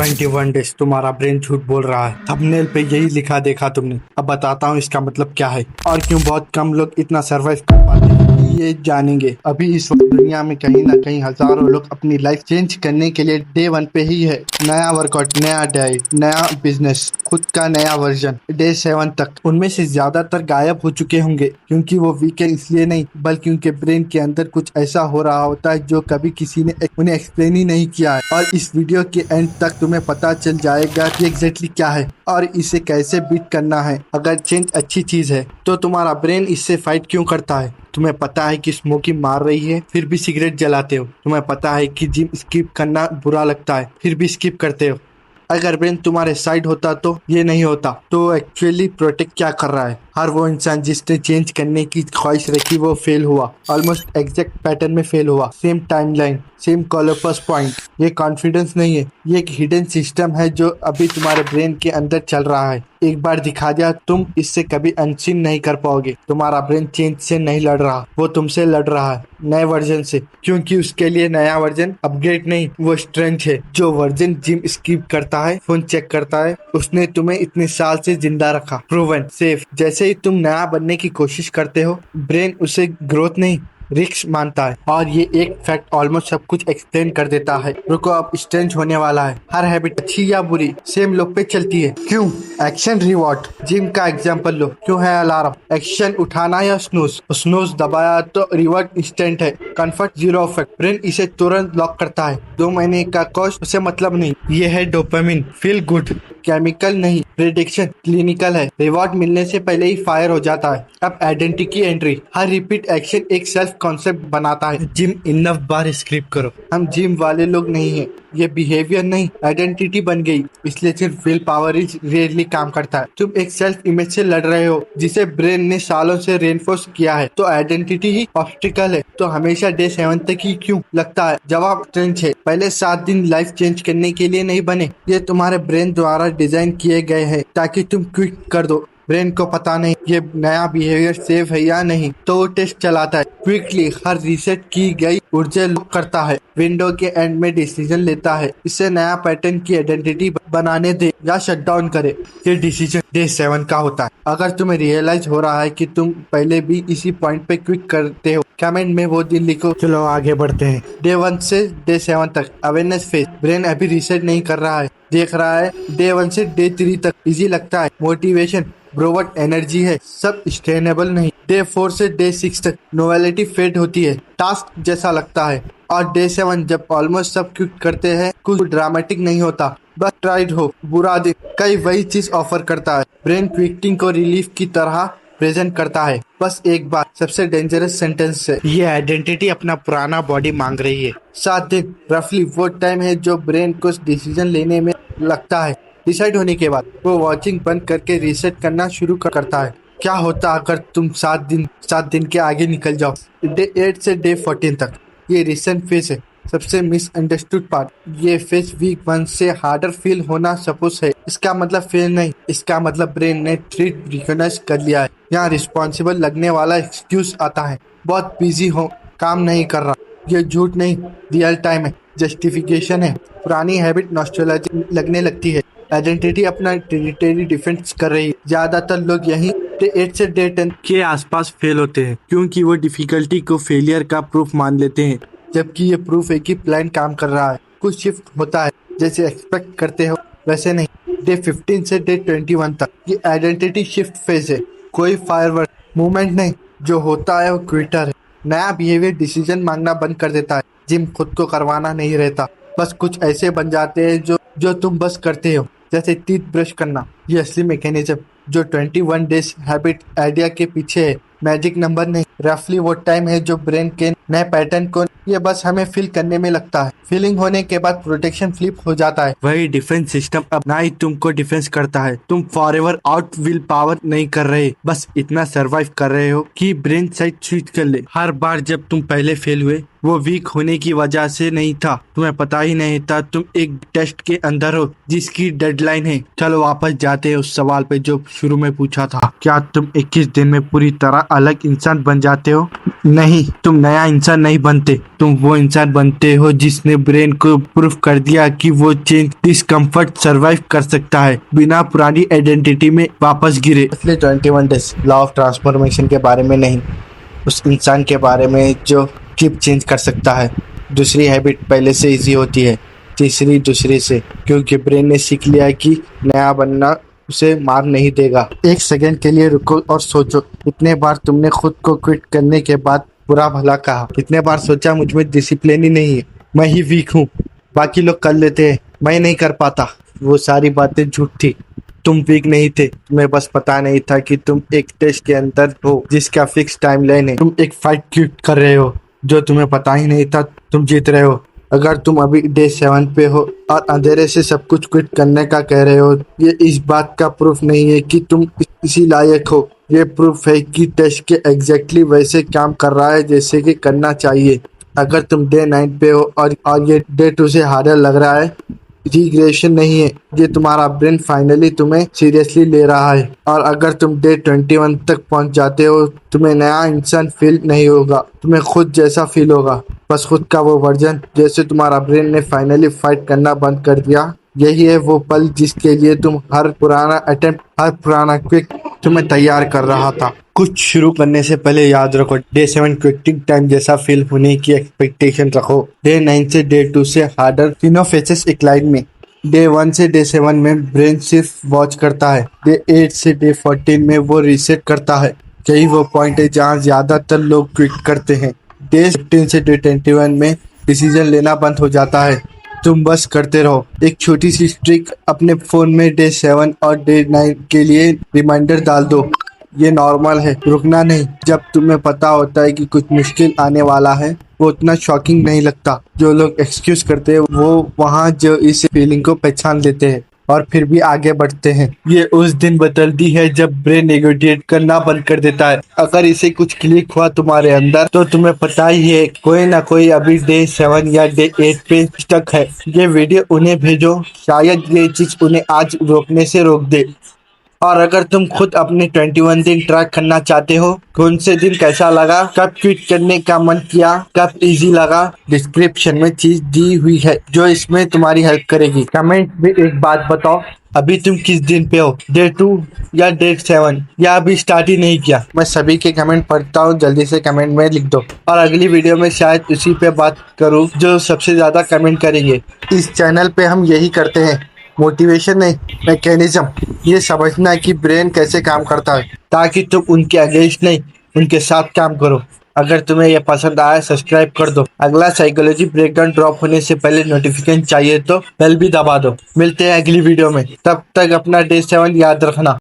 21 days तुम्हारा brain झूठ बोल रहा है। थंबनेल पे यही लिखा देखा तुमने। अब बताता हूँ इसका मतलब क्या है और क्यों बहुत कम लोग इतना सरवाइव कर पाते हैं। ये जानेंगे। अभी इस वक्त दुनिया में कहीं ना कहीं हजारों लोग अपनी लाइफ चेंज करने के लिए डे 1 पे ही है। नया वर्कआउट, नया डाइट, नया बिजनेस, खुद का नया वर्जन। डे 7 तक उनमें से ज्यादातर गायब हो चुके होंगे, क्योंकि वो वीक है इसलिए नहीं, बल्कि उनके ब्रेन के अंदर कुछ ऐसा हो रहा होता है जो कभी किसी ने उन्हें एक्सप्लेन ही नहीं किया है। और इस वीडियो के एंड तक तुम्हें पता चल जाएगा कि एग्जैक्टली क्या है और इसे कैसे बीट करना है। अगर चेंज अच्छी चीज है तो तुम्हारा ब्रेन इससे फाइट क्यों करता है। तुम्हें पता है कि स्मोकिंग मार रही है, फिर भी सिगरेट जलाते हो। तुम्हें पता है कि जिम स्किप करना बुरा लगता है, फिर भी स्किप करते हो। अगर ब्रेन तुम्हारे साइड होता तो ये नहीं होता। तो एक्चुअली प्रोटेक्ट क्या कर रहा है? हर वो इंसान जिसने चेंज करने की ख्वाहिश रखी वो फेल हुआ। ऑलमोस्ट एग्जैक्ट पैटर्न में फेल हुआ। Same timeline, same collapse point. ये कॉन्फिडेंस नहीं है, ये एक हिडन सिस्टम है जो अभी तुम्हारे ब्रेन के अंदर चल रहा है। एक बार दिखा दिया, तुम इससे कभी अनसीन नहीं कर पाओगे। तुम्हारा ब्रेन चेंज से नहीं लड़ रहा, वो तुमसे लड़ रहा है, नए वर्जन से। क्योंकि उसके लिए नया वर्जन अपग्रेड नहीं, वो स्ट्रेंथ है। जो वर्जन जिम स्किप करता है, फोन चेक करता है, उसने तुम्हें इतने साल से जिंदा रखा। Proven, safe. जैसे ही तुम नया बनने की कोशिश करते हो, ब्रेन उसे ग्रोथ नहीं, रिस्क मानता है। और ये एक फैक्ट ऑलमोस्ट सब कुछ एक्सप्लेन कर देता है। रुको, अब स्ट्रेंज होने वाला है। हर हैबिट, अच्छी या बुरी, सेम लोग पे चलती है। क्यों? Action reward. जिम का एग्जांपल लो। क्यों है अलार्म? एक्शन उठाना या स्नूज? स्नूज दबाया तो रिवॉर्ड इंस्टेंट है। Comfort, zero effect. ब्रेन इसे तुरंत लॉक करता है। 2 महीने का कॉस्ट, उसे मतलब नहीं। ये है डोपामिन, फील गुड। केमिकल नहीं, प्रेडिक्शन क्लिनिकल है। रिवॉर्ड मिलने से पहले ही फायर हो जाता है। अब आइडेंटिटी एंट्री। हर रिपीट एक्शन एक सेल्फ कॉन्सेप्ट बनाता है। जिम इनफ बार स्क्रिप्ट करो। हम जिम वाले लोग नहीं है, ये बिहेवियर नहीं, आइडेंटिटी बन गई। इसलिए सिर्फ विल पावर ही रेयरली काम करता है। तुम एक सेल्फ इमेज से लड़ रहे हो जिसे ब्रेन ने सालों से रेनफोर्स किया है, तो आइडेंटिटी ही ऑब्स्टिकल है। तो हमेशा डे 7 तक ही क्यों लगता है? जवाब स्ट्रेंथ है। पहले 7 दिन लाइफ चेंज करने के लिए नहीं बने, ये तुम्हारे ब्रेन द्वारा डिजाइन किए गए हैं ताकि तुम क्विट कर दो। ब्रेन को पता नहीं ये नया बिहेवियर सेफ है या नहीं, तो वो टेस्ट चलाता है। क्विकली हर रीसेट की गई ऊर्जा लॉक करता है। विंडो के एंड में डिसीजन लेता है, इससे नया पैटर्न की आइडेंटिटी बनाने दे या शट डाउन करे। ये डिसीजन डे 7 का होता है। अगर तुम्हें रियलाइज हो रहा है कि तुम पहले भी इसी पॉइंट पे क्विक करते हो, कमेंट में वो दिन लिखो। चलो आगे बढ़ते हैं। डे 1 से डे 7 तक अवेयरनेस फेज। ब्रेन अभी रिसेट नहीं कर रहा है, देख रहा है। डे 1 से डे 3 तक इजी लगता है, मोटिवेशन ब्रोवट एनर्जी है, सब स्टेनेबल नहीं। डे 4 से डे 6 तक नोवेलिटी फेड होती है, टास्क जैसा लगता है। और डे 7 जब ऑलमोस्ट सब क्विट करते हैं, कुछ ड्रामेटिक नहीं होता, बस ट्राइड हो। बुरा दिन कई वही चीज ऑफर करता है। ब्रेन क्विटिंग को रिलीफ की तरह प्रेजेंट करता है। बस एक बार, सबसे डेंजरस सेंटेंस है, ये आइडेंटिटी अपना पुराना बॉडी मांग रही है। 7 दिन रफली वो टाइम है जो ब्रेन को डिसीजन लेने में लगता है। डिसाइड होने के बाद वो वॉचिंग बंद करके रीसेट करना शुरू करता है। क्या होता अगर तुम 7 दिन के आगे निकल जाओ? डे 8 से डे 14 तक ये रिसेंट फेज है, सबसे मिसअंडरस्टूड पार्ट। ये फेज वीक 1 से हार्डर फील होना सपोज है। इसका मतलब फेल नहीं, इसका मतलब ब्रेन ने थ्रेट रिकॉग्नाइज कर लिया है। यहाँ रिस्पॉन्सिबल लगने वाला एक्सक्यूज आता है, बहुत बिजी हो, काम नहीं कर रहा। ये झूठ नहीं, रियल टाइम है, जस्टिफिकेशन है। पुरानी हैबिट नॉस्टैल्जिक लगने लगती है। आइडेंटिटी अपना टेरिटरी डिफेंस कर रही है। ज्यादातर लोग यही डे 8 से डे 10 के आसपास फेल होते हैं, क्योंकि वो डिफिकल्टी को फेलियर का प्रूफ मान लेते हैं, जबकि ये प्रूफ है कि प्लान काम कर रहा है। कुछ शिफ्ट होता है, जैसे एक्सपेक्ट करते हो वैसे नहीं। डे 15 से डे 21 तक ये आइडेंटिटी शिफ्ट फेज है। कोई फायरवर्क मूवमेंट नहीं, जो होता है वो क्विटर है। नया बिहेवियर डिसीजन मांगना बंद कर देता है। जिम खुद को करवाना नहीं रहता, बस कुछ ऐसे बन जाते हैं जो तुम बस करते हो, जैसे टीथ ब्रश करना। ये असली मैकेनिज्म जो 21 डेज हैबिट आइडिया के पीछे है, मैजिक नंबर नहीं। रफली वो टाइम है जो ब्रेन के नए पैटर्न को ये बस हमें फील करने में लगता है। फीलिंग होने के बाद प्रोटेक्शन फ्लिप हो जाता है। वही डिफेंस सिस्टम अब ना ही तुमको डिफेंस करता है। तुम फॉरएवर आउट विल पावर नहीं कर रहे, बस इतना सरवाइव कर रहे हो कि ब्रेन साइड स्विच कर ले। हर बार जब तुम पहले फेल हुए, वो वीक होने की वजह से नहीं था, तुम्हें पता ही नहीं था तुम एक टेस्ट के अंदर हो जिसकी डेडलाइन है। चलो वापस जाते हैं उस सवाल पे जो शुरू में पूछा था, क्या तुम 21 दिन में पूरी तरह अलग इंसान बन जाते हो। नहीं, तुम नया इंसान नहीं बनते, तुम वो इंसान बनते हो जिसने ब्रेन को प्रूफ कर दिया कि वो चेंज डिस्कम्फर्ट सर्वाइव कर सकता है बिना पुरानी आइडेंटिटी में वापस गिरे। इसलिए 21 डेज लॉ ऑफ ट्रांसफॉर्मेशन के बारे में नहीं, उस इंसान के बारे में जो क्लिप चेंज कर सकता है। दूसरी हैबिट पहले से इजी होती है, तीसरी दूसरे से, क्योंकि ब्रेन ने सीख लिया कि नया बनना उसे मार नहीं देगा। एक सेकंड के लिए रुको और सोचो, कितने बार तुमने खुद को क्विट करने के बाद बुरा भला कहा? कितने बार सोचा मुझ में डिसिप्लिन ही नहीं है, मैं ही वीक हूँ, बाकी लोग कर लेते हैं, मैं नहीं कर पाता? वो सारी बातें झूठ थी। तुम वीक नहीं थे, तुम्हें बस पता नहीं था कि तुम एक टेस्ट के अंदर हो जिसका फिक्स टाइमलाइन है। तुम एक फाइट क्विट कर रहे हो जो तुम्हें पता ही नहीं था तुम जीत रहे हो। अगर तुम अभी डे 7 पे हो और अंधेरे से सब कुछ क्विट करने का कह रहे हो, ये इस बात का प्रूफ नहीं है कि तुम इसी लायक हो। ये प्रूफ है कि टेस्ट के एग्जैक्टली वैसे काम कर रहा है जैसे कि करना चाहिए। अगर तुम डे 9 पे हो और ये डे 2 से हार्डर लग रहा है, रिग्रेशन नहीं है, ये तुम्हारा ब्रेन फाइनली तुम्हें सीरियसली ले रहा है। और अगर तुम डे 21 तक पहुंच जाते हो, तुम्हें नया इंसान फील नहीं होगा, तुम्हें खुद जैसा फील होगा, बस खुद का वो वर्जन जैसे तुम्हारा ब्रेन ने फाइनली फाइट करना बंद कर दिया। यही है वो पल जिसके लिए तुम हर पुराना अटेम्प्ट, हर पुराना क्विक तुम्हें तैयार कर रहा था। कुछ शुरू करने से पहले याद रखो, डे 7 क्विटिंग टाइम जैसा फील होने की एक्सपेक्टेशन रखो। डे 9 से डे 2 से हार्डर, तीनों फेसेस एक लाइन में। डे 1 से डे 7 में ब्रेन सिर्फ वॉच करता है, डे 8 से डे 14 में वो रीसेट करता है। यही वो पॉइंट है जहाँ ज्यादातर लोग क्विट करते हैं। डे 15 से डे 21 में डिसीजन लेना बंद हो जाता है, तुम बस करते रहो। एक छोटी सी ट्रिक, अपने फोन में डे 7 और डे 9 के लिए रिमाइंडर डाल दो। ये नॉर्मल है, रुकना नहीं। जब तुम्हें पता होता है कि कुछ मुश्किल आने वाला है, वो उतना शॉकिंग नहीं लगता। जो लोग एक्सक्यूज करते हैं वो वहाँ जो इस फीलिंग को पहचान लेते हैं और फिर भी आगे बढ़ते हैं। ये उस दिन बदलती है जब ब्रेन नेगोशिएट करना बंद कर देता है। अगर इसे कुछ क्लिक हुआ तुम्हारे अंदर, तो तुम्हें पता ही है कोई ना कोई अभी डे 7 या डे 8 पे स्टक है। ये वीडियो उन्हें भेजो, शायद ये चीज उन्हें आज रोकने से रोक दे। और अगर तुम खुद अपने 21 दिन ट्रैक करना चाहते हो, कौन से दिन कैसा लगा, कब क्विट करने का मन किया, कब इजी लगा, डिस्क्रिप्शन में चीज दी हुई है जो इसमें तुम्हारी हेल्प करेगी। कमेंट में एक बात बताओ, अभी तुम किस दिन पे हो, डे 2 या डे 7, या अभी स्टार्ट ही नहीं किया? मैं सभी के कमेंट पढ़ता हूँ, जल्दी से कमेंट में लिख दो। और अगली वीडियो में शायद उसी पे बात करूँ जो सबसे ज्यादा कमेंट करेंगे। इस चैनल पे हम यही करते हैं, मोटिवेशन नहीं, मैकेनिज्म। ये समझना है कि ब्रेन कैसे काम करता है, ताकि तुम उनके अगेंस्ट नहीं, उनके साथ काम करो। अगर तुम्हें यह पसंद आया, सब्सक्राइब कर दो। अगला साइकोलॉजी ब्रेकडाउन ड्रॉप होने से पहले नोटिफिकेशन चाहिए तो बेल भी दबा दो। मिलते हैं अगली वीडियो में, तब तक अपना डे 7 याद रखना।